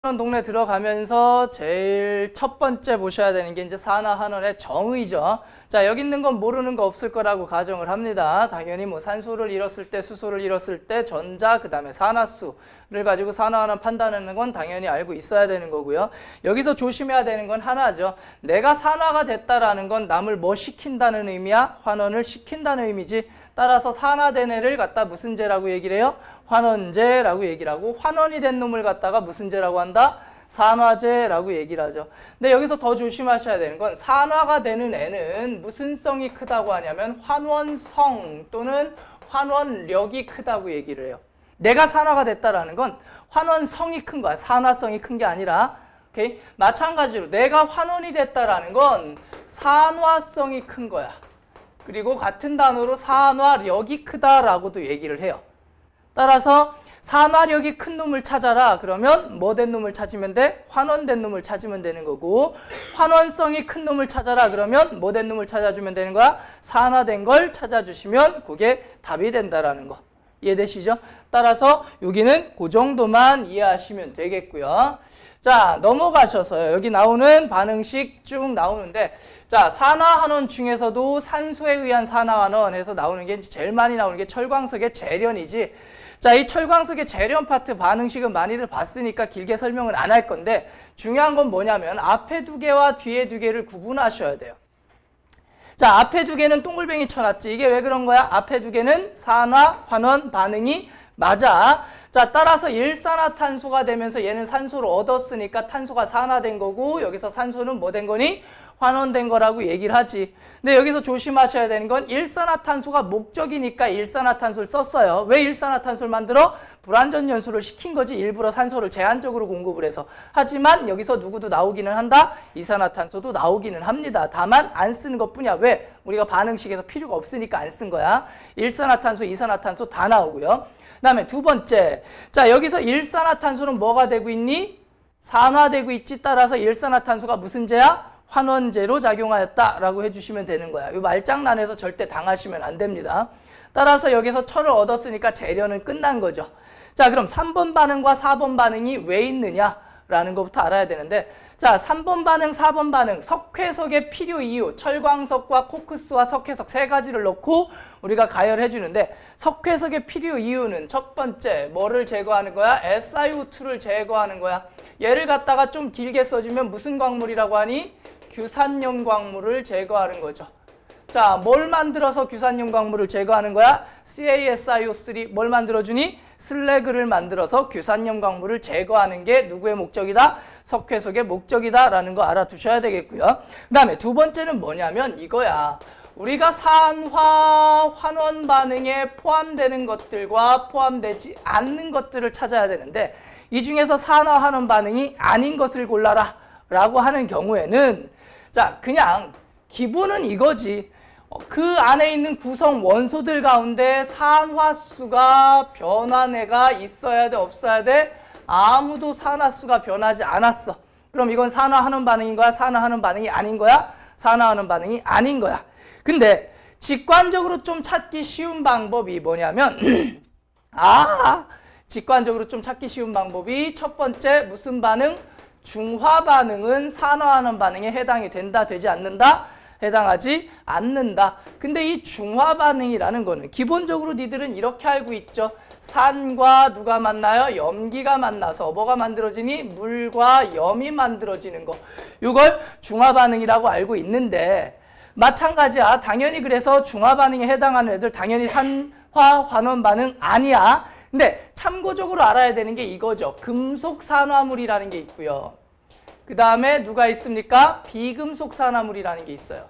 동네 들어가면서 제일 첫 번째 보셔야 되는 게 이제 산화환원의 정의죠. 자, 여기 있는 건 모르는 거 없을 거라고 가정을 합니다. 당연히 뭐 산소를 잃었을 때, 수소를 잃었을 때 전자, 그 다음에 산화수를 가지고 산화환원 판단하는 건 당연히 알고 있어야 되는 거고요. 여기서 조심해야 되는 건 하나죠. 내가 산화가 됐다라는 건 남을 뭐 시킨다는 의미야? 환원을 시킨다는 의미지. 따라서 산화된 애를 갖다 무슨 제라고 얘기를 해요? 환원제라고 얘기를 하고, 환원이 된 놈을 갖다가 무슨 제라고 한다? 산화제라고 얘기를 하죠. 근데 여기서 더 조심하셔야 되는 건 산화가 되는 애는 무슨 성이 크다고 하냐면 환원성 또는 환원력이 크다고 얘기를 해요. 내가 산화가 됐다라는 건 환원성이 큰 거야. 산화성이 큰 게 아니라. 오케이? 마찬가지로 내가 환원이 됐다라는 건 산화성이 큰 거야. 그리고 같은 단어로 산화력이 크다라고도 얘기를 해요. 따라서 산화력이 큰 놈을 찾아라. 그러면 뭐 된 놈을 찾으면 돼? 환원된 놈을 찾으면 되는 거고, 환원성이 큰 놈을 찾아라. 그러면 뭐 된 놈을 찾아주면 되는 거야? 산화된 걸 찾아주시면 그게 답이 된다라는 거. 이해되시죠? 따라서 여기는 그 정도만 이해하시면 되겠고요. 자, 넘어가셔서요. 여기 나오는 반응식 쭉 나오는데, 자, 산화환원 중에서도 산소에 의한 산화환원 해서 나오는 게 제일 많이 나오는 게 철광석의 재련이지. 자, 이 철광석의 재련 파트 반응식은 많이들 봤으니까 길게 설명은 안 할 건데, 중요한 건 뭐냐면 앞에 두 개와 뒤에 두 개를 구분하셔야 돼요. 자, 앞에 두 개는 동글뱅이 쳐놨지. 이게 왜 그런 거야? 앞에 두 개는 산화환원 반응이 맞아. 자, 따라서 일산화탄소가 되면서 얘는 산소를 얻었으니까 탄소가 산화된 거고, 여기서 산소는 뭐 된 거니? 환원된 거라고 얘기를 하지. 근데 여기서 조심하셔야 되는 건 일산화탄소가 목적이니까 일산화탄소를 썼어요. 왜 일산화탄소를 만들어? 불완전 연소를 시킨 거지. 일부러 산소를 제한적으로 공급을 해서. 하지만 여기서 누구도 나오기는 한다. 이산화탄소도 나오기는 합니다. 다만 안 쓰는 것뿐이야. 왜? 우리가 반응식에서 필요가 없으니까 안 쓴 거야. 일산화탄소, 이산화탄소 다 나오고요. 그 다음에 두 번째. 자, 여기서 일산화탄소는 뭐가 되고 있니? 산화되고 있지. 따라서 일산화탄소가 무슨 제야? 환원제로 작용하였다라고 해주시면 되는 거야. 이 말장난에서 절대 당하시면 안 됩니다. 따라서 여기서 철을 얻었으니까 재련은 끝난 거죠. 자, 그럼 3번 반응과 4번 반응이 왜 있느냐라는 것부터 알아야 되는데, 자, 3번 반응, 4번 반응, 석회석의 필요 이유, 철광석과 코크스와 석회석 세 가지를 넣고 우리가 가열해 주는데, 석회석의 필요 이유는 첫 번째, 뭐를 제거하는 거야? SiO2를 제거하는 거야. 얘를 갖다가 좀 길게 써주면 무슨 광물이라고 하니? 규산염 광물을 제거하는 거죠. 자, 뭘 만들어서 규산염 광물을 제거하는 거야? CaSiO3 뭘 만들어주니? 슬래그를 만들어서 규산염 광물을 제거하는 게 누구의 목적이다? 석회석의 목적이다 라는 거 알아두셔야 되겠고요. 그 다음에 두 번째는 뭐냐면 이거야. 우리가 산화 환원 반응에 포함되는 것들과 포함되지 않는 것들을 찾아야 되는데, 이 중에서 산화 환원 반응이 아닌 것을 골라라 라고 하는 경우에는, 자, 그냥 기본은 이거지. 그 안에 있는 구성 원소들 가운데 산화수가 변한 애가 있어야 돼, 없어야 돼? 아무도 산화수가 변하지 않았어. 그럼 이건 산화하는 반응인 거야? 산화하는 반응이 아닌 거야? 산화하는 반응이 아닌 거야. 근데 직관적으로 좀 찾기 쉬운 방법이 뭐냐면 직관적으로 좀 찾기 쉬운 방법이 첫 번째 무슨 반응? 중화 반응은 산화하는 반응에 해당이 된다, 되지 않는다? 해당하지 않는다. 근데 이 중화 반응이라는 거는 기본적으로 니들은 이렇게 알고 있죠. 산과 누가 만나요? 염기가 만나서 뭐가 만들어지니? 물과 염이 만들어지는 거. 이걸 중화 반응이라고 알고 있는데, 마찬가지야. 당연히 그래서 중화 반응에 해당하는 애들 당연히 산화 환원 반응 아니야. 근데 참고적으로 알아야 되는 게 이거죠. 금속 산화물이라는 게 있고요. 그 다음에 누가 있습니까? 비금속 산화물이라는 게 있어요.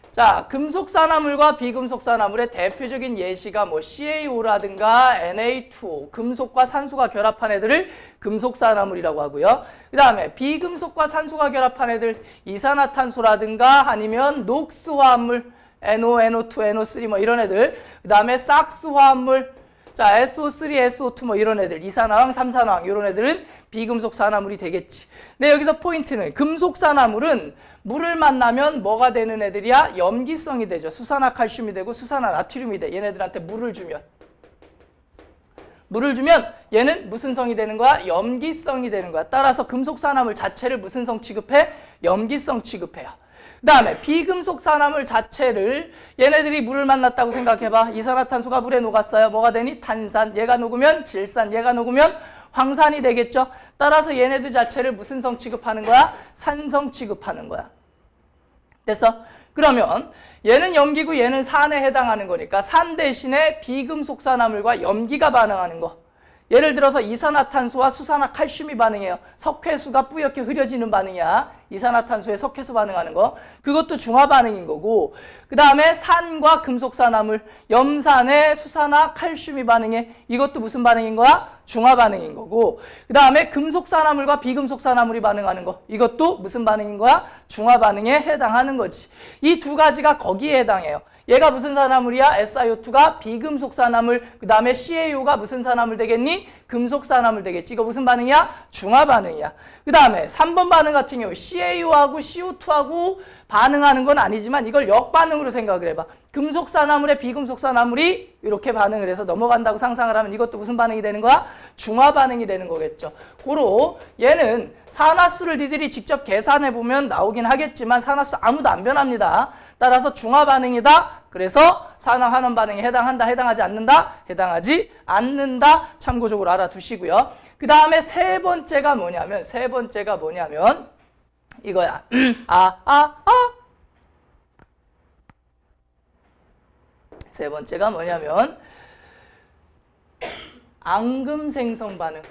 자, 금속 산화물과 비금속 산화물의 대표적인 예시가 뭐 CaO라든가 Na2O, 금속과 산소가 결합한 애들을 금속 산화물이라고 하고요. 그 다음에 비금속과 산소가 결합한 애들 이산화탄소라든가 아니면 녹스 화합물 NO, NO2, NO3 뭐 이런 애들, 그 다음에 삭스 화합물, 자, SO3, SO2 뭐 이런 애들, 이산화황, 삼산화황 이런 애들은 비금속 산화물이 되겠지. 근데 여기서 포인트는 금속 산화물은 물을 만나면 뭐가 되는 애들이야? 염기성이 되죠. 수산화칼슘이 되고 수산화나트륨이 돼. 얘네들한테 물을 주면. 물을 주면 얘는 무슨 성이 되는 거야? 염기성이 되는 거야. 따라서 금속산화물 자체를 무슨 성 취급해? 염기성 취급해요. 그 다음에 비금속 산화물 자체를 얘네들이 물을 만났다고 생각해봐. 이산화탄소가 물에 녹았어요. 뭐가 되니? 탄산. 얘가 녹으면 질산. 얘가 녹으면 황산이 되겠죠. 따라서 얘네들 자체를 무슨 성 취급하는 거야? 산성 취급하는 거야. 됐어? 그러면 얘는 염기고 얘는 산에 해당하는 거니까 산 대신에 비금속 산화물과 염기가 반응하는 거. 예를 들어서 이산화탄소와 수산화칼슘이 반응해요. 석회수가 뿌옇게 흐려지는 반응이야. 이산화탄소에 석회수 반응하는 거. 그것도 중화 반응인 거고. 그 다음에 산과 금속산화물, 염산에 수산화칼슘이 반응해. 이것도 무슨 반응인 거야? 중화 반응인 거고. 그 다음에 금속산화물과 비금속산화물이 반응하는 거. 이것도 무슨 반응인 거야? 중화 반응에 해당하는 거지. 이 두 가지가 거기에 해당해요. 얘가 무슨 산화물이야? SiO2가 비금속 산화물, 그 다음에 CaO가 무슨 산화물 되겠니? 금속 산화물 되겠지. 이거 무슨 반응이야? 중화 반응이야. 그 다음에 3번 반응 같은 경우 CaO하고 CO2하고 반응하는 건 아니지만 이걸 역반응으로 생각을 해봐. 금속 산화물에 비금속 산화물이 이렇게 반응을 해서 넘어간다고 상상을 하면 이것도 무슨 반응이 되는 거야? 중화 반응이 되는 거겠죠. 고로 얘는 산화수를 니들이 직접 계산해 보면 나오긴 하겠지만 산화수 아무도 안 변합니다. 따라서 중화 반응이다. 그래서 산화환원 반응에 해당한다, 해당하지 않는다? 해당하지 않는다. 참고적으로 알아두시고요. 그 다음에 세 번째가 뭐냐면 이거야. 세 번째가 뭐냐면 앙금 생성 반응.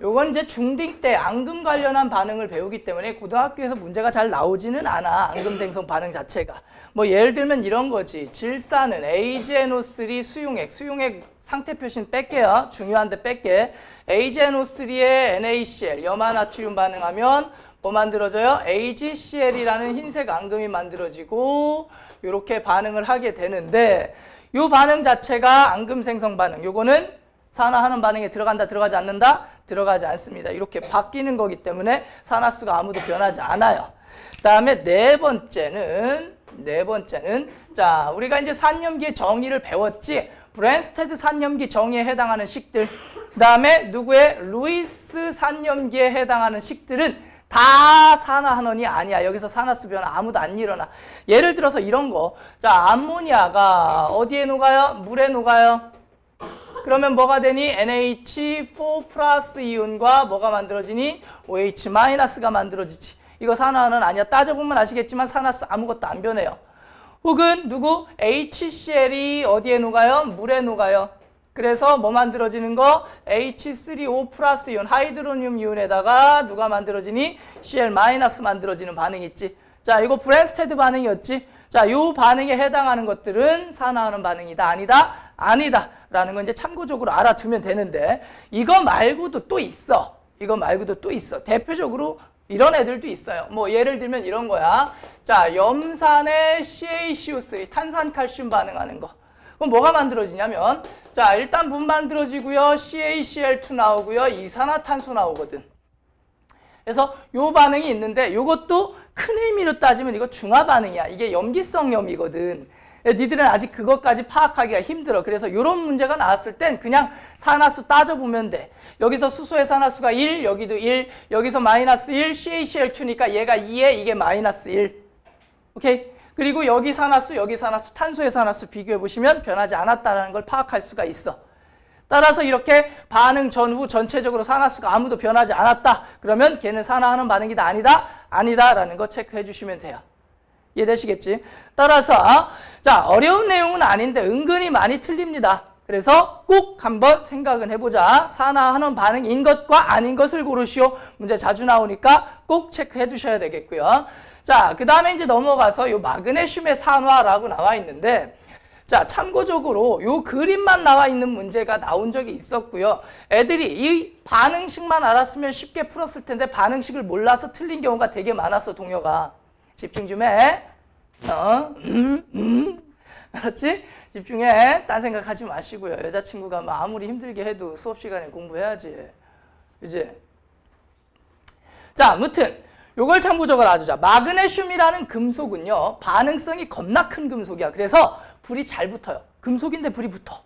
요건 이제 중딩 때 앙금 관련한 반응을 배우기 때문에 고등학교에서 문제가 잘 나오지는 않아. 앙금 생성 반응 자체가. 뭐 예를 들면 이런 거지. 질산은 AgNO3 수용액 상태 표시는 뺄게요. 중요한데 뺄게. AgNO3에 NaCl, 염화나트륨 반응하면 뭐 만들어져요? AgCl이라는 흰색 앙금이 만들어지고 이렇게 반응을 하게 되는데 이 반응 자체가 앙금 생성 반응. 요거는 산화하는 반응에 들어간다, 들어가지 않는다? 들어가지 않습니다. 이렇게 바뀌는 거기 때문에 산화수가 아무도 변하지 않아요. 그 다음에 네 번째는 자, 우리가 이제 산염기의 정의를 배웠지. 브랜스테드 산염기 정의에 해당하는 식들, 그 다음에 누구의 루이스 산염기에 해당하는 식들은 다 산화환원이 아니야. 여기서 산화수 변화 아무도 안 일어나. 예를 들어서 이런 거. 자, 암모니아가 어디에 녹아요? 물에 녹아요. 그러면 뭐가 되니? NH4 플러스 이온과 뭐가 만들어지니? OH 마이너스가 만들어지지. 이거 산화환원 아니야. 따져보면 아시겠지만 산화수 아무것도 안 변해요. 혹은 누구? HCl이 어디에 녹아요? 물에 녹아요. 그래서 뭐 만들어지는 거? H3O 플러스 이온, 하이드로늄 이온에다가 누가 만들어지니? Cl 마이너스 만들어지는 반응이 있지. 자, 이거 브랜스테드 반응이었지. 자, 요 반응에 해당하는 것들은 산화하는 반응이다, 아니다? 아니다. 라는 건 이제 참고적으로 알아두면 되는데, 이거 말고도 또 있어. 대표적으로 이런 애들도 있어요. 뭐 예를 들면 이런 거야. 자, 염산에 CaCO3, 탄산칼슘 반응하는 거. 그럼 뭐가 만들어지냐면, 자, 일단 분 만들어지고요. CaCl2 나오고요. 이산화탄소 나오거든. 그래서 요 반응이 있는데 요것도 큰 의미로 따지면 이거 중화 반응이야. 이게 염기성 염이거든. 니들은 아직 그것까지 파악하기가 힘들어. 그래서 이런 문제가 나왔을 땐 그냥 산화수 따져보면 돼. 여기서 수소의 산화수가 1, 여기도 1, 여기서 마이너스 1, CaCl2니까 얘가 2에 이게 마이너스 1. 오케이? 그리고 여기 산화수, 탄소의 산화수 비교해보시면 변하지 않았다는 걸 파악할 수가 있어. 따라서 이렇게 반응 전후 전체적으로 산화수가 아무도 변하지 않았다. 그러면 걔는 산화하는 반응이다, 아니다? 아니다라는 거 체크해 주시면 돼요. 이해되시겠지? 따라서 자, 어려운 내용은 아닌데 은근히 많이 틀립니다. 그래서 꼭 한번 생각은 해보자. 산화하는 반응인 것과 아닌 것을 고르시오. 문제 자주 나오니까 꼭 체크해 두셔야 되겠고요. 자, 그 다음에 이제 넘어가서 요 마그네슘의 산화라고 나와 있는데, 자, 참고적으로 요 그림만 나와 있는 문제가 나온 적이 있었고요. 애들이 이 반응식만 알았으면 쉽게 풀었을 텐데 반응식을 몰라서 틀린 경우가 되게 많았어, 동요가. 집중 좀 해. 그렇지? 집중해. 딴 생각하지 마시고요. 여자친구가 뭐 아무리 힘들게 해도 수업 시간에 공부해야지. 그지? 자, 아무튼 요걸 참고적으로 알아두자. 마그네슘이라는 금속은요, 반응성이 겁나 큰 금속이야. 그래서 불이 잘 붙어요. 금속인데 불이 붙어.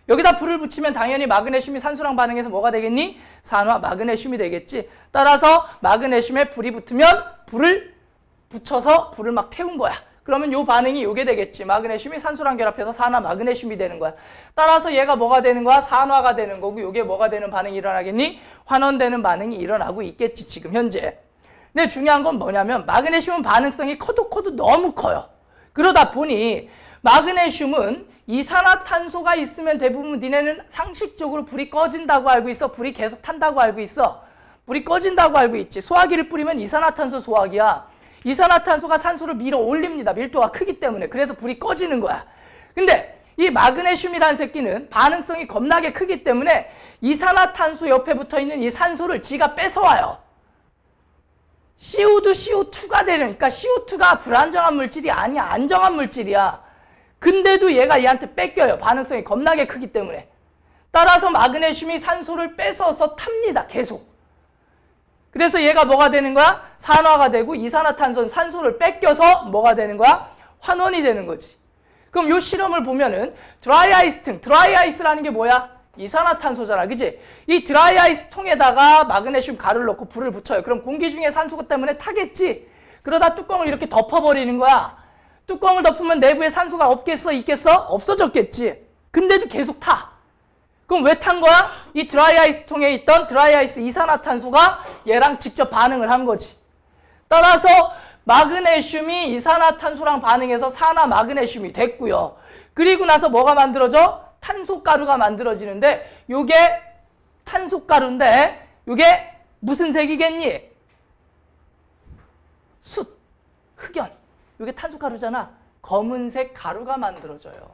여기다 불을 붙이면 당연히 마그네슘이 산소랑 반응해서 뭐가 되겠니? 산화 마그네슘이 되겠지. 따라서 마그네슘에 불이 붙으면 불을 붙여서 불을 막 태운 거야. 그러면 요 반응이 요게 되겠지. 마그네슘이 산소랑 결합해서 산화 마그네슘이 되는 거야. 따라서 얘가 뭐가 되는 거야? 산화가 되는 거고 요게 뭐가 되는 반응이 일어나겠니? 환원되는 반응이 일어나고 있겠지 지금 현재. 근데 중요한 건 뭐냐면 마그네슘은 반응성이 커도 너무 커요. 그러다 보니 마그네슘은 이산화탄소가 있으면 대부분 니네는 상식적으로 불이 꺼진다고 알고 있어. 불이 계속 탄다고 알고 있어. 불이 꺼진다고 알고 있지. 소화기를 뿌리면 이산화탄소 소화기야. 이산화탄소가 산소를 밀어 올립니다. 밀도가 크기 때문에. 그래서 불이 꺼지는 거야. 근데 이 마그네슘이라는 새끼는 반응성이 겁나게 크기 때문에 이산화탄소 옆에 붙어있는 이 산소를 지가 뺏어와요. CO2, CO2가 되는, 그러니까 CO2가 불안정한 물질이 아니야. 안정한 물질이야. 근데도 얘가 얘한테 뺏겨요. 반응성이 겁나게 크기 때문에. 따라서 마그네슘이 산소를 뺏어서 탑니다. 계속. 그래서 얘가 뭐가 되는 거야? 산화가 되고 이산화탄소는 산소를 뺏겨서 뭐가 되는 거야? 환원이 되는 거지. 그럼 요 실험을 보면은 드라이 아이스 통, 드라이 아이스라는 게 뭐야? 이산화탄소잖아. 그지? 이 드라이 아이스 통에다가 마그네슘 가루를 넣고 불을 붙여요. 그럼 공기 중에 산소 때문에 타겠지? 그러다 뚜껑을 이렇게 덮어버리는 거야. 뚜껑을 덮으면 내부에 산소가 없겠어? 있겠어? 없어졌겠지. 근데도 계속 타. 그럼 왜 탄 거야? 이 드라이 아이스 통에 있던 드라이 아이스 이산화탄소가 얘랑 직접 반응을 한 거지. 따라서 마그네슘이 이산화탄소랑 반응해서 산화 마그네슘이 됐고요. 그리고 나서 뭐가 만들어져? 탄소가루가 만들어지는데 요게 탄소가루인데 요게 무슨 색이겠니? 숯, 흑연. 요게 탄소가루잖아. 검은색 가루가 만들어져요.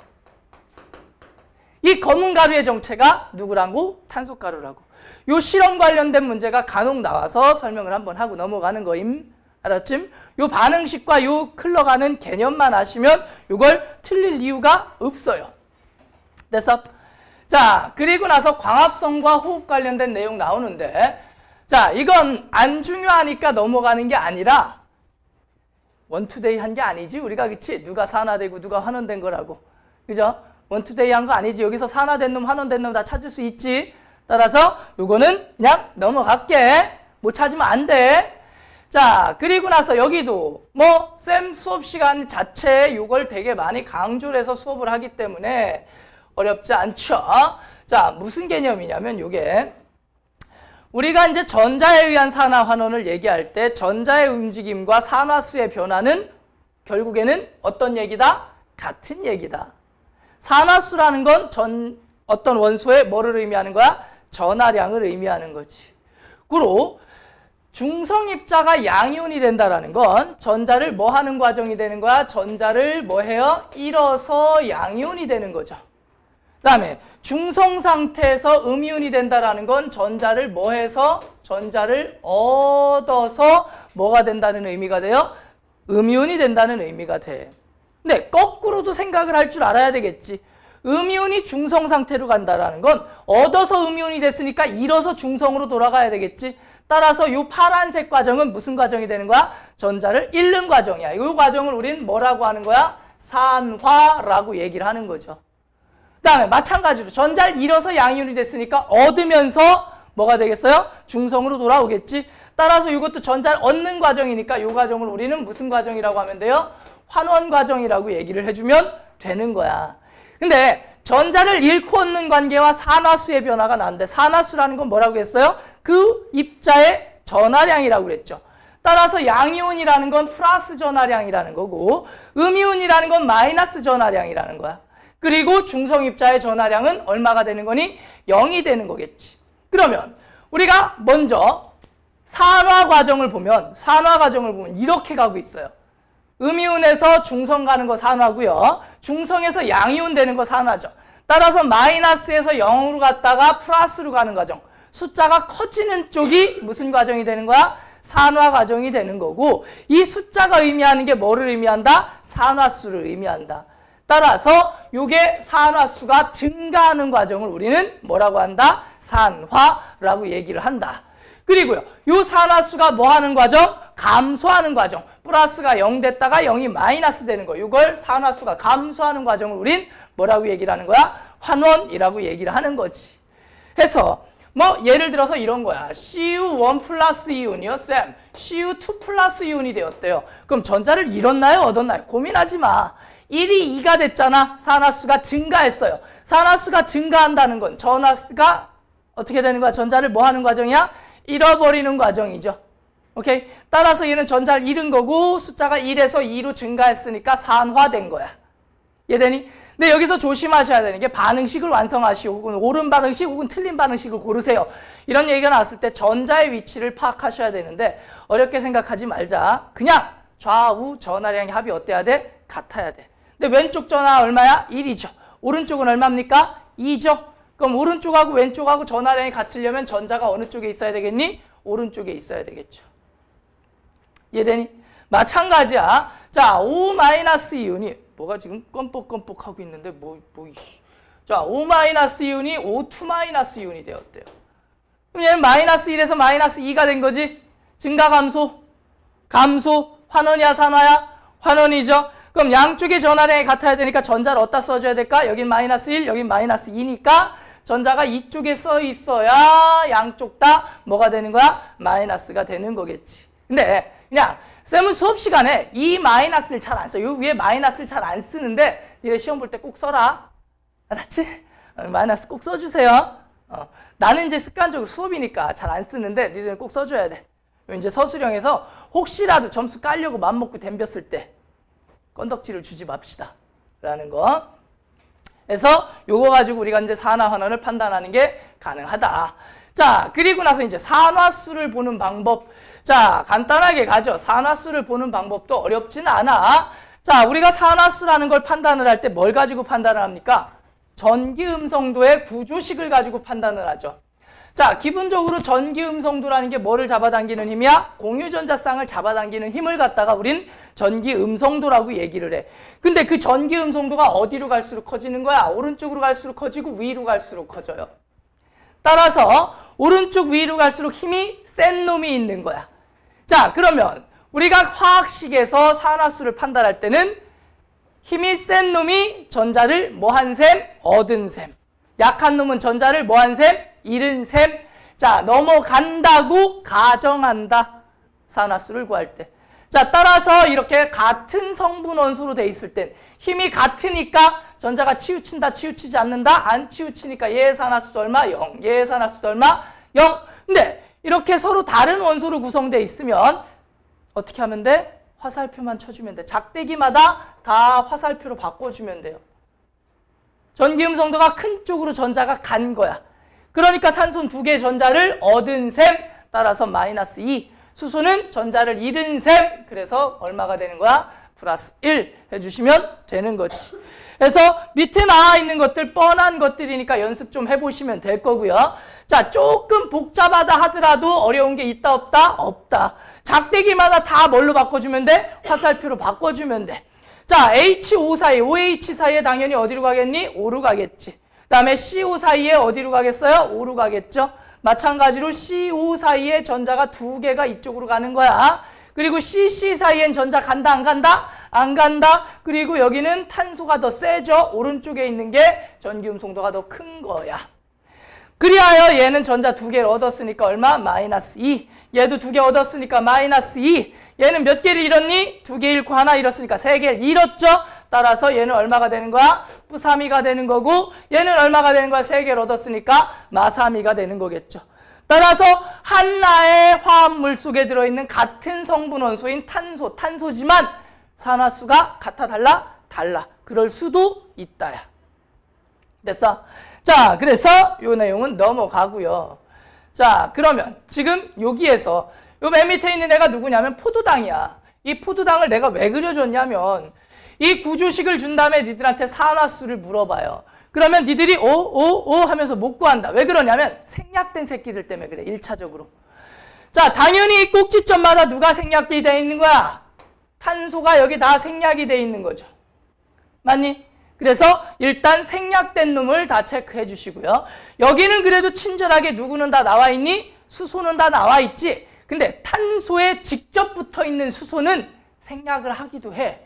이 검은 가루의 정체가 누구라고? 탄소가루라고. 요 실험 관련된 문제가 간혹 나와서 설명을 한번 하고 넘어가는 거임. 알았지? 요 반응식과 요 흘러가는 개념만 아시면 요걸 틀릴 이유가 없어요. 됐어? 자, 그리고 나서 광합성과 호흡 관련된 내용 나오는데, 자, 이건 안 중요하니까 넘어가는 게 아니라 원투데이 한 게 아니지 우리가. 그치? 누가 산화되고 누가 환원된 거라고. 그죠? 원투데이 한 거 아니지. 여기서 산화된 놈 환원된 놈 다 찾을 수 있지. 따라서 요거는 그냥 넘어갈게. 못 찾으면 안 돼. 자, 그리고 나서 여기도 뭐 쌤 수업 시간 자체에 요걸 되게 많이 강조를 해서 수업을 하기 때문에 어렵지 않죠. 자, 무슨 개념이냐면 요게 우리가 이제 전자에 의한 산화 환원을 얘기할 때 전자의 움직임과 산화수의 변화는 결국에는 어떤 얘기다? 같은 얘기다. 산화수라는 건 어떤 원소의 뭐를 의미하는 거야? 전하량을 의미하는 거지. 그리고 중성입자가 양이온이 된다라는 건 전자를 뭐 하는 과정이 되는 거야? 전자를 뭐 해요? 잃어서 양이온이 되는 거죠. 그 다음에 중성 상태에서 음이온이 된다라는 건 전자를 뭐 해서? 전자를 얻어서 뭐가 된다는 의미가 돼요? 음이온이 된다는 의미가 돼. 근데 거꾸로도 생각을 할 줄 알아야 되겠지. 음이온이 중성 상태로 간다라는 건 얻어서 음이온이 됐으니까 잃어서 중성으로 돌아가야 되겠지. 따라서 이 파란색 과정은 무슨 과정이 되는 거야? 전자를 잃는 과정이야. 이 과정을 우린 뭐라고 하는 거야? 산화라고 얘기를 하는 거죠. 그 다음에 마찬가지로 전자를 잃어서 양이온이 됐으니까 얻으면서 뭐가 되겠어요? 중성으로 돌아오겠지. 따라서 이것도 전자를 얻는 과정이니까 이 과정을 우리는 무슨 과정이라고 하면 돼요? 환원 과정이라고 얘기를 해주면 되는 거야. 근데 전자를 잃고 얻는 관계와 산화수의 변화가 나는데 산화수라는 건 뭐라고 했어요? 그 입자의 전하량이라고 그랬죠. 따라서 양이온이라는 건 플러스 전하량이라는 거고 음이온이라는 건 마이너스 전하량이라는 거야. 그리고 중성 입자의 전하량은 얼마가 되는 거니? 0이 되는 거겠지. 그러면 우리가 먼저 산화 과정을 보면 이렇게 가고 있어요. 음이온에서 중성 가는 거 산화고요. 중성에서 양이온 되는 거 산화죠. 따라서 마이너스에서 0으로 갔다가 플러스로 가는 과정. 숫자가 커지는 쪽이 무슨 과정이 되는 거야? 산화 과정이 되는 거고 이 숫자가 의미하는 게 뭐를 의미한다? 산화수를 의미한다. 따라서 이게 산화수가 증가하는 과정을 우리는 뭐라고 한다? 산화라고 얘기를 한다. 그리고요, 이 산화수가 뭐 하는 과정? 감소하는 과정. 플러스가 0 됐다가 0이 마이너스 되는 거. 이걸 산화수가 감소하는 과정을 우린 뭐라고 얘기를 하는 거야? 환원이라고 얘기를 하는 거지. 해서 뭐 예를 들어서 이런 거야. CU1 플러스 이온이요, 쌤. CU2 플러스 이온이 되었대요. 그럼 전자를 잃었나요? 얻었나요? 고민하지 마. 1이 2가 됐잖아. 산화수가 증가했어요. 산화수가 증가한다는 건 전화수가 어떻게 되는 거야? 전자를 뭐 하는 과정이야? 잃어버리는 과정이죠. 오케이? 따라서 얘는 전자를 잃은 거고 숫자가 1에서 2로 증가했으니까 산화된 거야. 이해되니? 근데 여기서 조심하셔야 되는 게 반응식을 완성하시오. 혹은 옳은 반응식 혹은 틀린 반응식을 고르세요. 이런 얘기가 나왔을 때 전자의 위치를 파악하셔야 되는데 어렵게 생각하지 말자. 그냥 좌우 전하량의 합이 어때야 돼? 같아야 돼. 근데 왼쪽 전하 얼마야? 1이죠. 오른쪽은 얼마입니까? 2죠. 그럼 오른쪽하고 왼쪽하고 전하량이 같으려면 전자가 어느 쪽에 있어야 되겠니? 오른쪽에 있어야 되겠죠. 이해되니? 마찬가지야. 자, O-이온이 뭐가 지금 껌뻑껌뻑 하고 있는데 자, O-이온이 O2-이온이 되었대요. 그럼 얘는 마이너스 1에서 마이너스 2가 된 거지? 증가 감소? 감소? 환원이야 산화야? 환원이죠. 그럼 양쪽의 전하량이 같아야 되니까 전자를 어디다 써줘야 될까? 여긴 마이너스 1, 여긴 마이너스 2니까 전자가 이쪽에 써 있어야 양쪽 다 뭐가 되는 거야? 마이너스가 되는 거겠지. 근데 그냥 쌤은 수업 시간에 이 마이너스를 잘 안 써. 요 위에 마이너스를 잘 안 쓰는데 니네 시험 볼 때 꼭 써라. 알았지? 마이너스 꼭 써주세요. 나는 이제 습관적으로 수업이니까 잘 안 쓰는데 니들은 꼭 써줘야 돼. 이제 서술형에서 혹시라도 점수 깔려고 맘먹고 덤볐을 때 건덕지를 주지 맙시다. 라는 거. 그래서 요거 가지고 우리가 이제 산화 환원을 판단하는 게 가능하다. 자, 그리고 나서 이제 산화수를 보는 방법. 자, 간단하게 가죠. 산화수를 보는 방법도 어렵진 않아. 자, 우리가 산화수라는 걸 판단을 할 때 뭘 가지고 판단을 합니까? 전기음성도의 구조식을 가지고 판단을 하죠. 자, 기본적으로 전기음성도라는 게 뭐를 잡아당기는 힘이야? 공유전자쌍을 잡아당기는 힘을 갖다가 우린 전기음성도라고 얘기를 해. 근데 그 전기음성도가 어디로 갈수록 커지는 거야? 오른쪽으로 갈수록 커지고 위로 갈수록 커져요. 따라서 오른쪽 위로 갈수록 힘이 센 놈이 있는 거야. 자, 그러면 우리가 화학식에서 산화수를 판단할 때는 힘이 센 놈이 전자를 뭐한 셈? 얻은 셈. 약한 놈은 전자를 뭐한 셈? 잃은 셈. 자, 넘어간다고 가정한다. 산화수를 구할 때. 자, 따라서 이렇게 같은 성분 원소로 돼 있을 땐 힘이 같으니까 전자가 치우친다, 치우치지 않는다? 안 치우치니까 얘의 산화수도 얼마? 0. 얘의 산화수도 얼마? 0. 근데 이렇게 서로 다른 원소로 구성되어 있으면 어떻게 하면 돼? 화살표만 쳐주면 돼. 작대기마다 다 화살표로 바꿔주면 돼요. 전기음성도가 큰 쪽으로 전자가 간 거야. 그러니까 산소는 2개의 전자를 얻은 셈. 따라서 마이너스 2. 수소는 전자를 잃은 셈. 그래서 얼마가 되는 거야? 플러스 1 해주시면 되는 거지. 그래서 밑에 나와 있는 것들 뻔한 것들이니까 연습 좀 해보시면 될 거고요. 자, 조금 복잡하다 하더라도 어려운 게 있다 없다? 없다. 작대기마다 다 뭘로 바꿔주면 돼? 화살표로 바꿔주면 돼. 자, HO 사이, OH 사이에 당연히 어디로 가겠니? O로 가겠지. 그 다음에 CO 사이에 어디로 가겠어요? O로 가겠죠. 마찬가지로 CO 사이에 전자가 2개가 이쪽으로 가는 거야. 그리고 CC 사이엔 전자 간다 안 간다? 안 간다. 그리고 여기는 탄소가 더 세죠. 오른쪽에 있는 게 전기음성도가 더 큰 거야. 그리하여 얘는 전자 2개를 얻었으니까 얼마? 마이너스 2. 얘도 2개 얻었으니까 마이너스 2. 얘는 몇 개를 잃었니? 2개 잃고 하나 잃었으니까 3개를 잃었죠. 따라서 얘는 얼마가 되는 거야? 뿌3이가 되는 거고 얘는 얼마가 되는 거야? 3개를 얻었으니까 마3이가 되는 거겠죠. 따라서 하나의 화합물 속에 들어있는 같은 성분 원소인 탄소지만 산화수가 같아 달라? 달라. 그럴 수도 있다야. 됐어? 자, 그래서 요 내용은 넘어가고요. 자, 그러면 지금 여기에서 요 맨 밑에 있는 애가 누구냐면 포도당이야. 이 포도당을 내가 왜 그려줬냐면 이 구조식을 준 다음에 니들한테 산화수를 물어봐요. 그러면 니들이 오 하면서 못 구한다. 왜 그러냐면 생략된 새끼들 때문에 그래. 1차적으로. 자, 당연히 이 꼭지점마다 누가 생략이 돼 있는 거야? 탄소가 여기 다 생략이 돼 있는 거죠. 맞니? 그래서 일단 생략된 놈을 다 체크해 주시고요. 여기는 그래도 친절하게 누구는 다 나와 있니? 수소는 다 나와 있지. 근데 탄소에 직접 붙어 있는 수소는 생략을 하기도 해.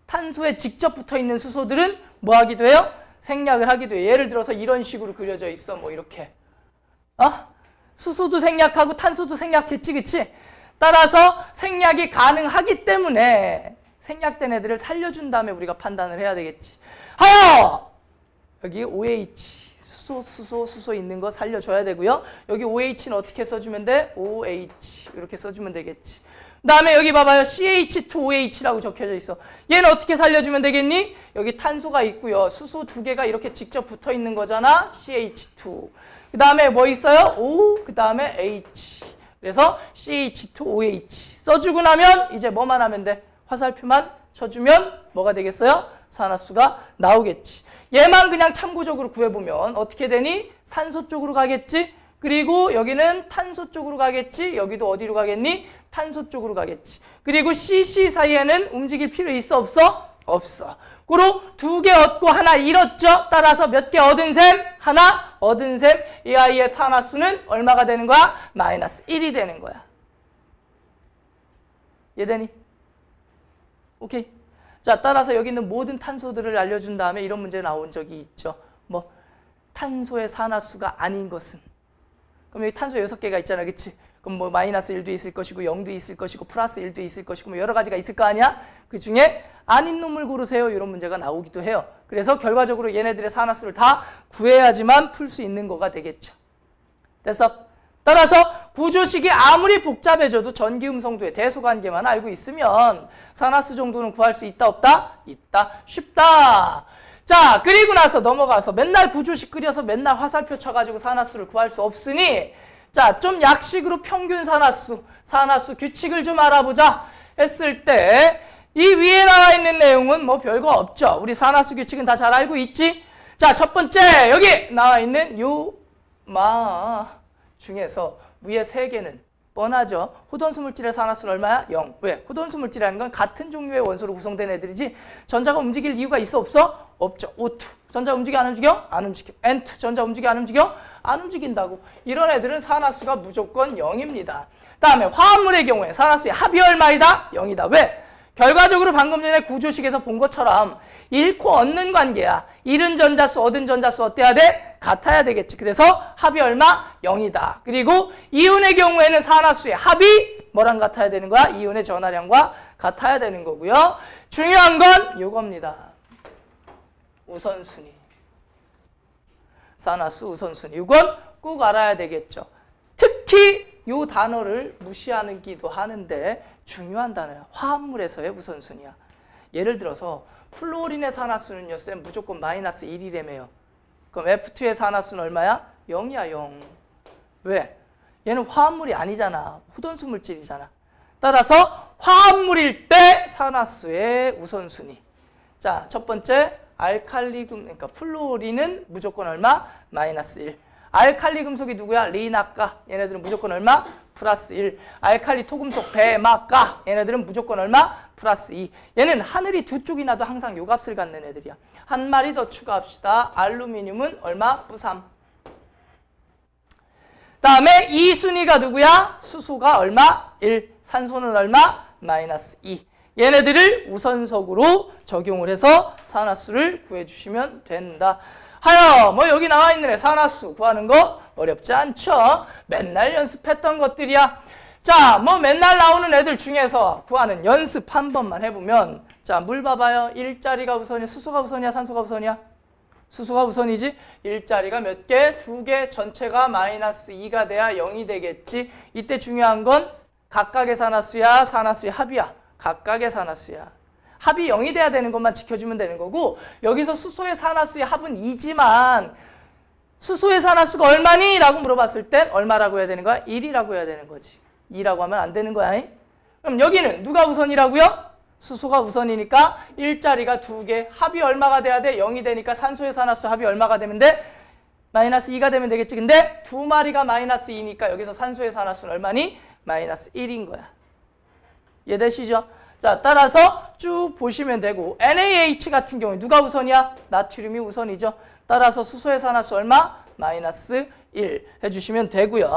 탄소에 직접 붙어 있는 수소들은 뭐 하기도 해요? 생략을 하기도 해. 예를 들어서 이런 식으로 그려져 있어. 뭐 이렇게. 수소도 생략하고 탄소도 생략했지, 그치? 따라서 생략이 가능하기 때문에 생략된 애들을 살려준 다음에 우리가 판단을 해야 되겠지. 하여! 여기 OH, 수소 있는 거 살려줘야 되고요. 여기 OH는 어떻게 써주면 돼? OH 이렇게 써주면 되겠지. 그 다음에 여기 봐봐요. CH2OH라고 적혀져 있어. 얘는 어떻게 살려주면 되겠니? 여기 탄소가 있고요. 수소 두 개가 이렇게 직접 붙어 있는 거잖아. CH2. 그 다음에 뭐 있어요? O, 그 다음에 H. 그래서 CH2OH 써주고 나면 이제 뭐만 하면 돼? 화살표만 쳐주면 뭐가 되겠어요? 산화수가 나오겠지. 얘만 그냥 참고적으로 구해보면 어떻게 되니? 산소 쪽으로 가겠지? 그리고 여기는 탄소 쪽으로 가겠지? 여기도 어디로 가겠니? 탄소 쪽으로 가겠지. 그리고 CC 사이에는 움직일 필요 있어 없어? 없어. 그리고 두 개 얻고 하나 잃었죠? 따라서 몇 개 얻은 셈? 하나 얻은 셈. 이 아이의 탄화수는 얼마가 되는 거야? 마이너스 1이 되는 거야. 이해되니? 오케이. 자, 따라서 여기 있는 모든 탄소들을 알려준 다음에 이런 문제 나온 적이 있죠. 뭐 탄소의 산화수가 아닌 것은. 그럼 여기 탄소 6개가 있잖아, 그치? 그럼 뭐 마이너스 1도 있을 것이고 0도 있을 것이고 플러스 1도 있을 것이고 뭐 여러 가지가 있을 거 아니야? 그 중에 아닌 놈을 고르세요. 이런 문제가 나오기도 해요. 그래서 결과적으로 얘네들의 산화수를 다 구해야지만 풀 수 있는 거가 되겠죠. 됐어? 따라서 구조식이 아무리 복잡해져도 전기음성도의 대소관계만 알고 있으면 산화수 정도는 구할 수 있다 없다? 있다. 쉽다. 자, 그리고 나서 넘어가서 맨날 구조식 그려서 맨날 화살표 쳐가지고 산화수를 구할 수 없으니 자, 좀 약식으로 평균 산화수 규칙을 좀 알아보자 했을 때 이 위에 나와 있는 내용은 뭐 별거 없죠. 우리 산화수 규칙은 다 잘 알고 있지? 자, 첫 번째 여기 나와 있는 요 중에서 위에 세 개는 뻔하죠. 호돈수 물질의 산화수는 얼마야? 0. 왜? 호돈수 물질이라는 건 같은 종류의 원소로 구성된 애들이지 전자가 움직일 이유가 있어 없어? 없죠. O2. 전자 움직여 안 움직여? 안 움직여. N2. 전자 움직여 안 움직여? 안 움직인다고. 이런 애들은 산화수가 무조건 0입니다. 다음에 화합물의 경우에 산화수의 합이 얼마이다? 0이다. 왜? 결과적으로 방금 전에 구조식에서 본 것처럼 잃고 얻는 관계야. 잃은 전자수, 얻은 전자수 어때야 돼? 같아야 되겠지. 그래서 합이 얼마? 0이다. 그리고 이온의 경우에는 산화수의 합이 뭐랑 같아야 되는 거야? 이온의 전하량과 같아야 되는 거고요. 중요한 건 이겁니다. 우선순위. 산화수 우선순위. 이건 꼭 알아야 되겠죠. 특히 이 단어를 무시하기도 하는데 중요한 단어야. 화합물에서의 우선순위야. 예를 들어서 플로린의 산화수는요, 쌤 무조건 마이너스 1이래매요. 그럼 F2의 산화수는 얼마야? 0이야, 0. 왜? 얘는 화합물이 아니잖아. 호돈수 물질이잖아. 따라서 화합물일 때 산화수의 우선순위. 자, 첫 번째 알칼리금, 그러니까 플로린은 무조건 얼마? 마이너스 1. 알칼리 금속이 누구야? 리나가. 얘네들은 무조건 얼마? 플러스 1. 알칼리 토금속 베마가. 얘네들은 무조건 얼마? 플러스 2. 얘는 하늘이 두 쪽이 나도 항상 요 값을 갖는 애들이야. 한 마리 더 추가합시다. 알루미늄은 얼마? +3. 다음에 이 순위가 누구야? 수소가 얼마? 1. 산소는 얼마? 마이너스 2. 얘네들을 우선석으로 적용을 해서 산화수를 구해주시면 된다. 하여 뭐 여기 나와 있는 애 산화수 구하는 거 어렵지 않죠? 맨날 연습했던 것들이야. 자, 뭐 맨날 나오는 애들 중에서 구하는 연습 한 번만 해보면 자, 물 봐봐요. 1자리가 우선이야? 수소가 우선이야? 산소가 우선이야? 수소가 우선이지? 1자리가 몇 개? 2개. 전체가 마이너스 2가 돼야 0이 되겠지. 이때 중요한 건 각각의 산화수야? 산화수의 합이야? 각각의 산화수야. 합이 0이 돼야 되는 것만 지켜주면 되는 거고 여기서 수소의 산화수의 합은 2지만 수소의 산화수가 얼마니? 라고 물어봤을 땐 얼마라고 해야 되는 거야? 1이라고 해야 되는 거지. 2라고 하면 안 되는 거야. 그럼 여기는 누가 우선이라고요? 수소가 우선이니까 1자리가 2개. 합이 얼마가 돼야 돼? 0이 되니까 산소의 산화수 합이 얼마가 되면 돼? 마이너스 2가 되면 되겠지. 근데 두 마리가 마이너스 2니까 여기서 산소의 산화수는 얼마니? 마이너스 1인 거야. 이해되시죠? 자, 따라서 쭉 보시면 되고 NaH 같은 경우에 누가 우선이야? 나트륨이 우선이죠. 따라서 수소의 산화수 얼마? 마이너스 1 해주시면 되고요.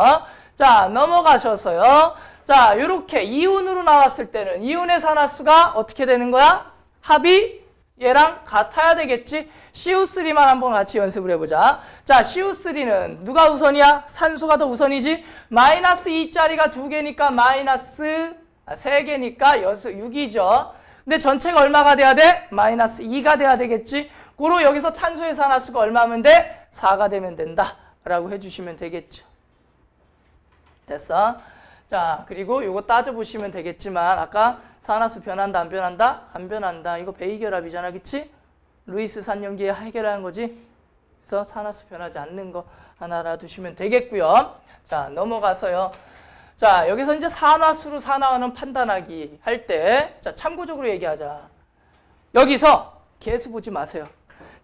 자, 넘어가셔서요. 자, 요렇게 이온으로 나왔을 때는 이온의 산화수가 어떻게 되는 거야? 합이 얘랑 같아야 되겠지? CO3만 한번 같이 연습을 해보자. 자, CO3는 누가 우선이야? 산소가 더 우선이지? 마이너스 2짜리가 2개니까 마이너스 3개니까 6이죠. 근데 전체가 얼마가 돼야 돼? 마이너스 2가 돼야 되겠지? 고로 여기서 탄소의 산화수가 얼마면 돼? 4가 되면 된다. 라고 해주시면 되겠죠. 됐어? 자, 그리고 요거 따져보시면 되겠지만 아까 산화수 변한다 안 변한다? 안 변한다. 이거 베이결합이잖아. 그치? 루이스 산염기에 해결하는 거지? 그래서 산화수 변하지 않는 거 하나 알아두시면 되겠고요. 자, 넘어가서요. 자, 여기서 이제 산화수로 산화하는 판단하기 할 때, 자, 참고적으로 얘기하자. 여기서 개수 보지 마세요.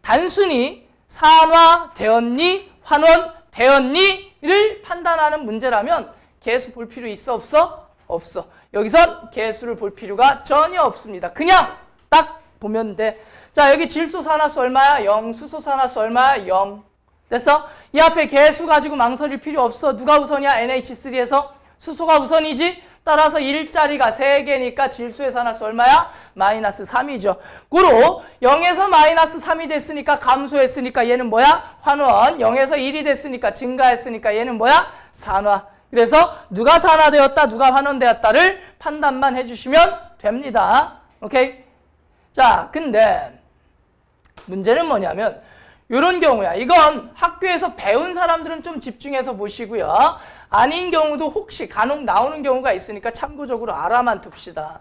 단순히 산화되었니, 환원되었니를 판단하는 문제라면 개수 볼 필요 있어, 없어? 없어. 여기선 개수를 볼 필요가 전혀 없습니다. 그냥 딱 보면 돼. 자, 여기 질소 산화수 얼마야? 0. 수소 산화수 얼마야? 0. 됐어? 이 앞에 개수 가지고 망설일 필요 없어. 누가 우선이야? NH3에서 수소가 우선이지? 따라서 1짜리가 3개니까 질소의 산화수 얼마야? 마이너스 3이죠. 고로 0에서 마이너스 3이 됐으니까 감소했으니까 얘는 뭐야? 환원. 0에서 1이 됐으니까 증가했으니까 얘는 뭐야? 산화. 그래서 누가 산화되었다, 누가 환원되었다를 판단만 해주시면 됩니다. 오케이? 자, 근데 문제는 뭐냐면 이런 경우야. 이건 학교에서 배운 사람들은 좀 집중해서 보시고요. 아닌 경우도 혹시 간혹 나오는 경우가 있으니까 참고적으로 알아만 둡시다.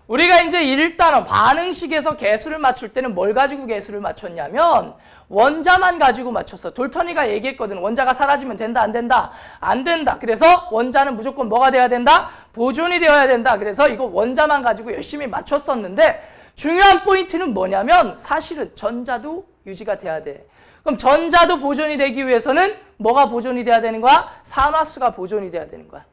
우리가 이제 1단원 반응식에서 개수를 맞출 때는 뭘 가지고 개수를 맞췄냐면 원자만 가지고 맞췄어. 돌턴이가 얘기했거든. 원자가 사라지면 된다, 안 된다? 안 된다. 그래서 원자는 무조건 뭐가 돼야 된다? 보존이 되어야 된다. 그래서 이거 원자만 가지고 열심히 맞췄었는데 중요한 포인트는 뭐냐면 사실은 전자도 유지가 돼야 돼. 그럼 전자도 보존이 되기 위해서는 뭐가 보존이 돼야 되는 거야? 산화수가 보존이 돼야 되는 거야.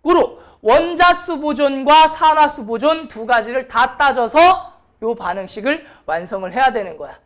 고로 원자수 보존과 산화수 보존 두 가지를 다 따져서 요 반응식을 완성을 해야 되는 거야.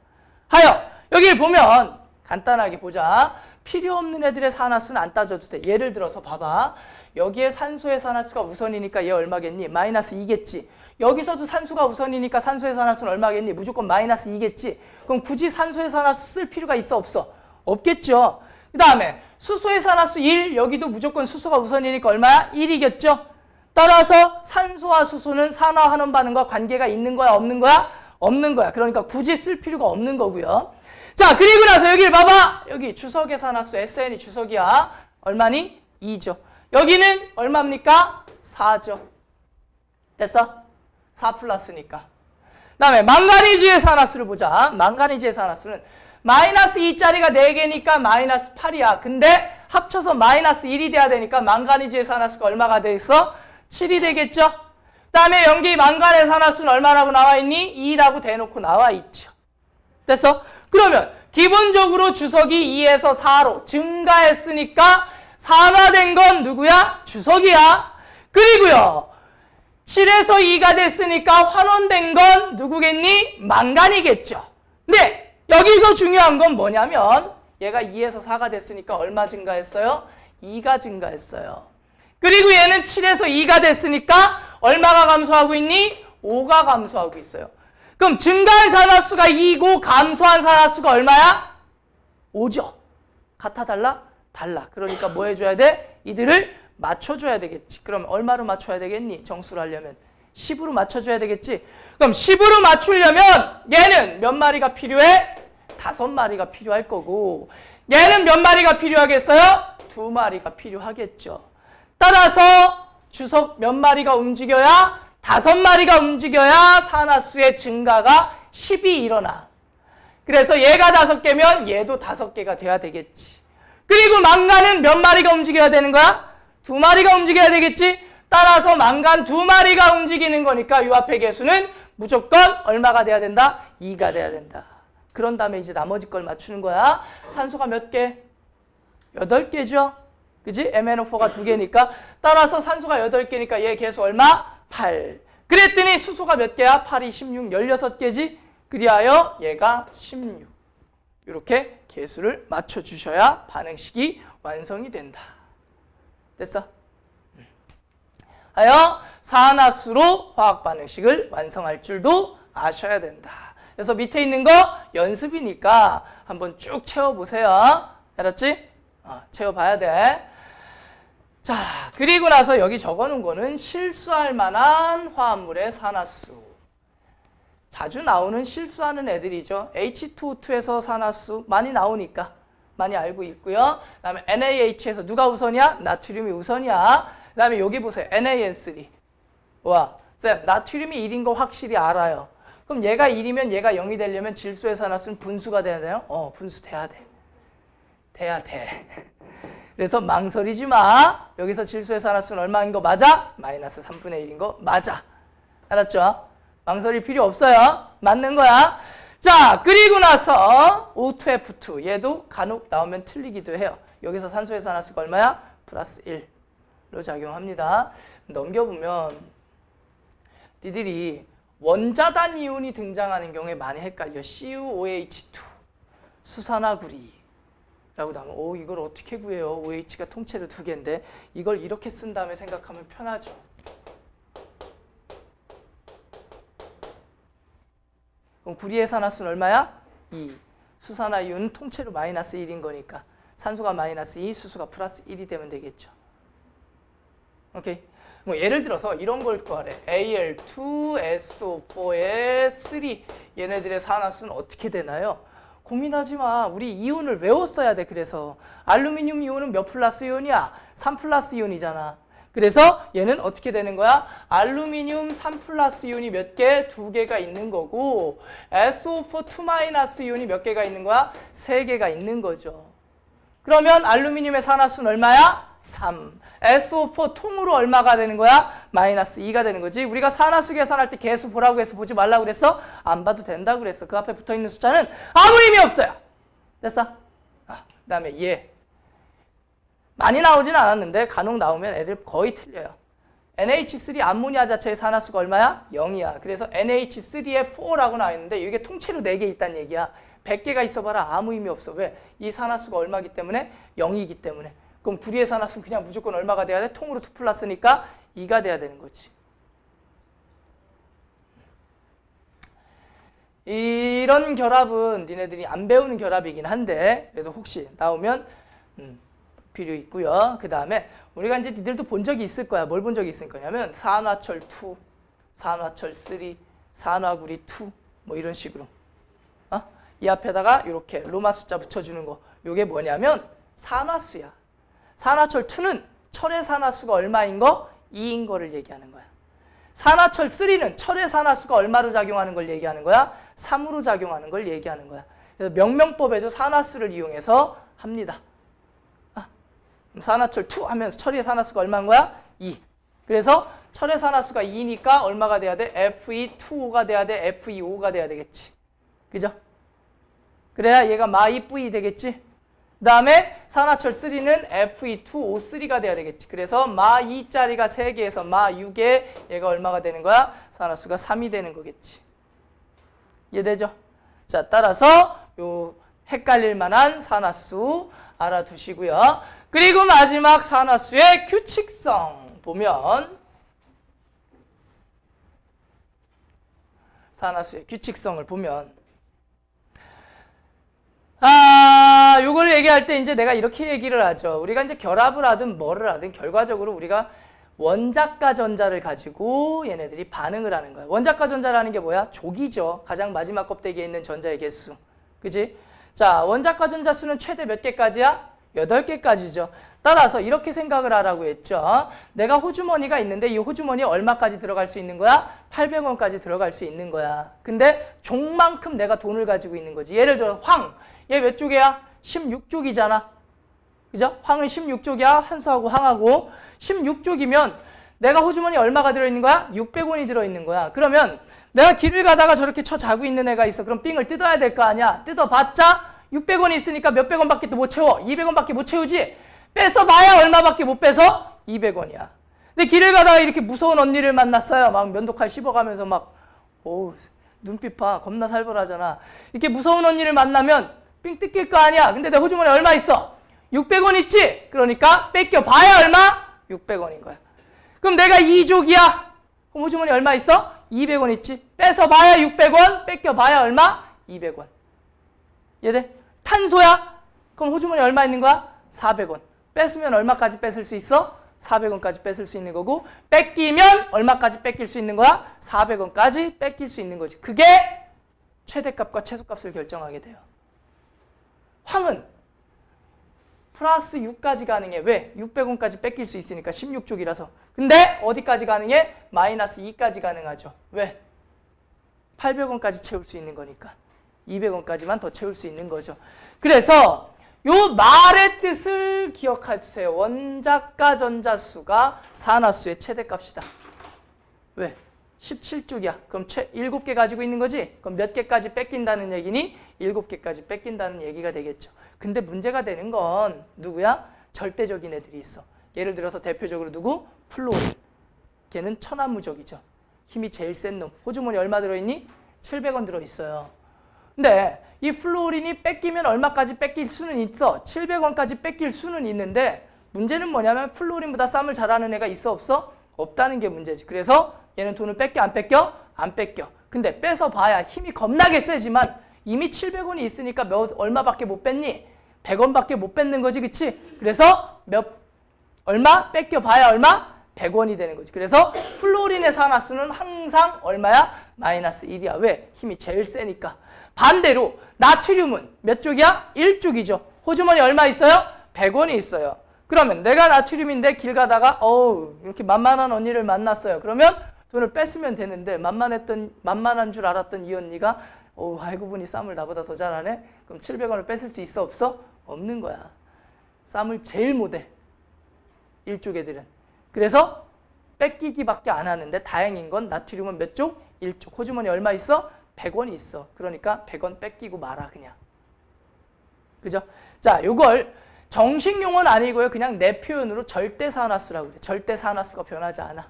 하여 여기 보면 간단하게 보자. 필요 없는 애들의 산화수는 안 따져도 돼. 예를 들어서 봐봐. 여기에 산소의 산화수가 우선이니까 얘 얼마겠니? 마이너스 2겠지. 여기서도 산소가 우선이니까 산소의 산화수는 얼마겠니? 무조건 마이너스 2겠지. 그럼 굳이 산소의 산화수 쓸 필요가 있어, 없어? 없겠죠. 그 다음에 수소의 산화수 1, 여기도 무조건 수소가 우선이니까 얼마야? 1이겠죠. 따라서 산소와 수소는 산화환원 반응과 관계가 있는 거야, 없는 거야? 없는 거야. 그러니까 굳이 쓸 필요가 없는 거고요. 자, 그리고 나서 여기를 봐봐. 여기 주석의 산화수 SN이 주석이야. 얼마니? 2죠. 여기는 얼마입니까? 4죠. 됐어? 4 플러스니까. 그 다음에 망가니즈의 산화수를 보자. 망가니즈의 산화수는 마이너스 2짜리가 4개니까 마이너스 8이야. 근데 합쳐서 마이너스 1이 돼야 되니까 망가니즈의 산화수가 얼마가 되겠어? 7이 되겠죠? 그 다음에 염기 망간의 산화수는 얼마라고 나와 있니? 2라고 대놓고 나와 있죠. 됐어? 그러면 기본적으로 주석이 2에서 4로 증가했으니까 산화된 건 누구야? 주석이야. 그리고요. 7에서 2가 됐으니까 환원된 건 누구겠니? 망간이겠죠. 근데 여기서 중요한 건 뭐냐면 얘가 2에서 4가 됐으니까 얼마 증가했어요? 2가 증가했어요. 그리고 얘는 7에서 2가 됐으니까 얼마가 감소하고 있니? 5가 감소하고 있어요. 그럼 증가한 산화수가 2고 감소한 산화수가 얼마야? 5죠. 같아 달라? 달라. 그러니까 뭐 해줘야 돼? 이들을 맞춰줘야 되겠지. 그럼 얼마로 맞춰야 되겠니? 정수를 하려면 10으로 맞춰줘야 되겠지. 그럼 10으로 맞추려면 얘는 몇 마리가 필요해? 5마리가 필요할 거고 얘는 몇 마리가 필요하겠어요? 2마리가 필요하겠죠. 따라서 주석 몇 마리가 움직여야? 5마리가 움직여야 산화수의 증가가 10이 일어나. 그래서 얘가 5개면 얘도 5개가 돼야 되겠지. 그리고 망간은 몇 마리가 움직여야 되는 거야? 2마리가 움직여야 되겠지. 따라서 망간 2마리가 움직이는 거니까 이 앞에 개수는 무조건 얼마가 돼야 된다? 2가 돼야 된다. 그런 다음에 이제 나머지 걸 맞추는 거야. 산소가 몇 개? 8개죠. 그지? MnO4가 2개니까 따라서 산소가 8개니까 얘 개수 얼마? 8. 그랬더니 수소가 몇 개야? 8이 16, 16개지? 그리하여 얘가 16. 이렇게 개수를 맞춰주셔야 반응식이 완성이 된다. 됐어? 하여 산화수로 화학 반응식을 완성할 줄도 아셔야 된다. 그래서 밑에 있는 거 연습이니까 한번 쭉 채워보세요. 알았지? 채워봐야 돼. 자, 그리고 나서 여기 적어놓은 거는 실수할 만한 화합물의 산화수. 자주 나오는 실수하는 애들이죠. H2O2에서 산화수 많이 나오니까 많이 알고 있고요. 그 다음에 NaH에서 누가 우선이야? 나트륨이 우선이야. 그 다음에 여기 보세요. NaN3. 와, 쌤, 나트륨이 1인 거 확실히 알아요. 그럼 얘가 1이면 얘가 0이 되려면 질소의 산화수는 분수가 돼야 돼요? 분수 돼야 돼. 돼야 돼. 그래서 망설이지 마. 여기서 질소의 산화수는 얼마인 거 맞아? 마이너스 3분의 1인 거 맞아. 알았죠? 망설일 필요 없어요. 맞는 거야. 자, 그리고 나서 O2F2. 얘도 간혹 나오면 틀리기도 해요. 여기서 산소의 산화수가 얼마야? 플러스 1로 작용합니다. 넘겨보면 니들이 원자단 이온이 등장하는 경우에 많이 헷갈려. CuOH2 수산화구리 라고 나오면 이걸 어떻게 구해요? OH가 통째로 2개인데 이걸 이렇게 쓴 다음에 생각하면 편하죠. 그럼 구리의 산화수는 얼마야? 2. 수산화 이온은 통째로 마이너스 1인 거니까 산소가 마이너스 2, 수소가 플러스 1이 되면 되겠죠. 오케이? 뭐 예를 들어서 이런 걸 구하래. Al2SO4의 3 얘네들의 산화수는 어떻게 되나요? 고민하지 마. 우리 이온을 외웠어야 돼. 그래서 알루미늄 이온은 몇 플러스 이온이야? 3 플러스 이온이잖아. 그래서 얘는 어떻게 되는 거야? 알루미늄 3 플러스 이온이 몇 개? 2개가 있는 거고 SO4 2 마이너스 이온이 몇 개가 있는 거야? 3개가 있는 거죠. 그러면 알루미늄의 산화수는 얼마야? 3. SO4 통으로 얼마가 되는 거야? 마이너스 2가 되는 거지. 우리가 산화수 계산할 때 개수 보라고 해서 보지 말라고 그랬어? 안 봐도 된다고 그랬어. 그 앞에 붙어있는 숫자는 아무 의미 없어요. 됐어? 그 다음에 얘. 많이 나오진 않았는데 간혹 나오면 애들 거의 틀려요. NH3 암모니아 자체의 산화수가 얼마야? 0이야. 그래서 NH3에 4라고 나와 있는데 이게 통째로 4개 있다는 얘기야. 100개가 있어봐라 아무 의미 없어. 왜? 이 산화수가 얼마기 때문에? 0이기 때문에. 그럼 구리의 산화수는 그냥 무조건 얼마가 돼야 돼? 통으로 2 플러스니까 2가 돼야 되는 거지. 이런 결합은 니네들이 안 배우는 결합이긴 한데 그래도 혹시 나오면 필요 있고요. 그 다음에 우리가 이제 니들도 본 적이 있을 거야. 뭘 본 적이 있을 거냐면 산화철 2, 산화철 3, 산화구리 2 뭐 이런 식으로 이 앞에다가 이렇게 로마 숫자 붙여주는 거. 이게 뭐냐면 산화수야. 산화철 2는 철의 산화수가 얼마인 거? 2인 거를 얘기하는 거야. 산화철 3는 철의 산화수가 얼마로 작용하는 걸 얘기하는 거야? 3으로 작용하는 걸 얘기하는 거야. 그래서 명명법에도 산화수를 이용해서 합니다. 산화철 2 하면서 철의 산화수가 얼마인 거야? 2. 그래서 철의 산화수가 2니까 얼마가 돼야 돼? Fe2O가 돼야 돼? FeO가 돼야 되겠지. 그죠? 그래야 얘가 마2V 되겠지? 그 다음에 산화철 3는 Fe2O3가 돼야 되겠지. 그래서 마2짜리가 3개에서 마6에 얘가 얼마가 되는 거야? 산화수가 3이 되는 거겠지. 이해되죠? 자, 따라서 요 헷갈릴 만한 산화수 알아두시고요. 그리고 마지막 산화수의 규칙성 보면 산화수의 규칙성을 보면 요걸 얘기할 때 이제 내가 이렇게 얘기를 하죠. 우리가 이제 결합을 하든 뭐를 하든 결과적으로 우리가 원자과 전자를 가지고 얘네들이 반응을 하는 거야. 원자과 전자라는 게 뭐야? 족이죠. 가장 마지막 껍데기에 있는 전자의 개수. 그지? 자, 원자과 전자 수는 최대 몇 개까지야? 8개까지죠. 따라서 이렇게 생각을 하라고 했죠. 내가 호주머니가 있는데 이 호주머니에 얼마까지 들어갈 수 있는 거야? 800원까지 들어갈 수 있는 거야. 근데 종만큼 내가 돈을 가지고 있는 거지. 예를 들어 황. 얘 몇 쪽이야? 16쪽이잖아. 그죠? 황은 16쪽이야. 한수하고 황하고. 16쪽이면 내가 호주머니에 얼마가 들어있는 거야? 600원이 들어있는 거야. 그러면 내가 길을 가다가 저렇게 자고 있는 애가 있어. 그럼 삥을 뜯어야 될 거 아니야. 뜯어봤자 600원이 있으니까 몇 백원밖에 또 못 채워. 200원밖에 못 채우지. 뺏어봐야 얼마밖에 못 빼서 200원이야. 근데 길을 가다가 이렇게 무서운 언니를 만났어요. 막 면도칼 씹어가면서 막 눈빛 봐. 겁나 살벌하잖아. 이렇게 무서운 언니를 만나면 삥 뜯길 거 아니야. 근데 내 호주머니에 얼마 있어? 600원 있지? 그러니까 뺏겨봐야 얼마? 600원인 거야. 그럼 내가 2족이야. 그럼 호주머니 얼마 있어? 200원 있지. 뺏어봐야 600원, 뺏겨봐야 얼마? 200원. 이해돼? 탄소야? 그럼 호주머니 얼마 있는 거야? 400원. 뺏으면 얼마까지 뺏을 수 있어? 400원까지 뺏을 수 있는 거고, 뺏기면 얼마까지 뺏길 수 있는 거야? 400원까지 뺏길 수 있는 거지. 그게 최대값과 최소값을 결정하게 돼요. 황은 플러스 6까지 가능해. 왜? 600원까지 뺏길 수 있으니까 16족이라서. 근데 어디까지 가능해? 마이너스 2까지 가능하죠. 왜? 800원까지 채울 수 있는 거니까. 200원까지만 더 채울 수 있는 거죠. 그래서 요 말의 뜻을 기억해 주세요. 원자가 전자수가 산화수의 최대값이다. 왜? 17쪽이야. 그럼 7개 가지고 있는 거지? 그럼 몇 개까지 뺏긴다는 얘기니? 7개까지 뺏긴다는 얘기가 되겠죠. 근데 문제가 되는 건 누구야? 절대적인 애들이 있어. 예를 들어서 대표적으로 누구? 플로린. 걔는 천하무적이죠. 힘이 제일 센 놈. 호주머니 얼마 들어있니? 700원 들어있어요. 근데 이 플로린이 뺏기면 얼마까지 뺏길 수는 있어. 700원까지 뺏길 수는 있는데 문제는 뭐냐면 플로린보다 쌈을 잘하는 애가 있어 없어? 없다는 게 문제지. 그래서 얘는 돈을 뺏겨 안 뺏겨? 안 뺏겨. 근데 뺏어봐야 힘이 겁나게 세지만 이미 700원이 있으니까 얼마밖에 못 뺐니? 100원밖에 못 뺏는 거지, 그치? 그래서 얼마? 뺏겨봐야 얼마? 100원이 되는 거지. 그래서 플로린의 산화수는 항상 얼마야? 마이너스 1이야. 왜? 힘이 제일 세니까. 반대로 나트륨은 몇 쪽이야? 1쪽이죠. 호주머니 얼마 있어요? 100원이 있어요. 그러면 내가 나트륨인데 길 가다가 이렇게 만만한 언니를 만났어요. 그러면 돈을 뺐으면 되는데 만만한 줄 알았던 이 언니가 알고 보니 쌈을 나보다 더 잘하네? 그럼 700원을 뺏을 수 있어 없어? 없는 거야. 쌈을 제일 못해. 1쪽 애들은. 그래서 뺏기기밖에 안 하는데 다행인 건 나트륨은 몇 쪽? 1쪽. 호주머니 얼마 있어? 100원이 있어. 그러니까 100원 뺏기고 말아 그냥. 그죠? 자, 요걸 정식 용어는 아니고요. 그냥 내 표현으로 절대산화수라고 그래. 절대산화수가 변하지 않아.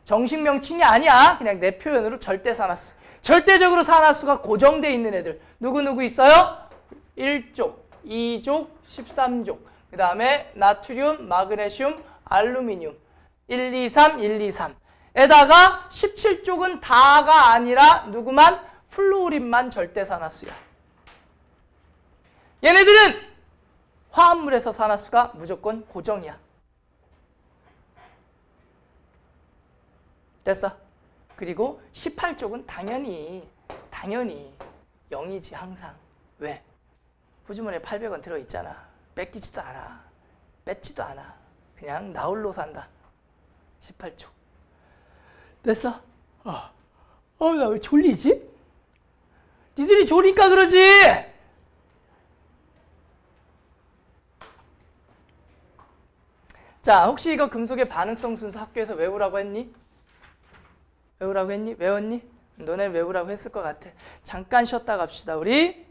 정식 명칭이 아니야. 그냥 내 표현으로 절대산화수. 절대적으로 산화수가 고정돼 있는 애들. 누구 있어요? 1족, 2족, 13족. 그 다음에 나트륨, 마그네슘, 알루미늄. 1, 2, 3, 1, 2, 3. 에다가 17쪽은 다가 아니라 누구만? 플루오린만 절대산화수야. 얘네들은 화합물에서 산화수가 무조건 고정이야. 됐어? 그리고 18쪽은 당연히 0이지 항상. 왜? 호주머니에 800원 들어있잖아. 뺏기지도 않아. 뺏지도 않아. 그냥 나홀로 산다. 18쪽. 됐어? 나 왜 졸리지? 니들이 졸리니까 그러지? 자, 혹시 이거 금속의 반응성 순서 학교에서 외우라고 했니? 외우라고 했니? 외웠니? 너네 외우라고 했을 것 같아. 잠깐 쉬었다 갑시다, 우리.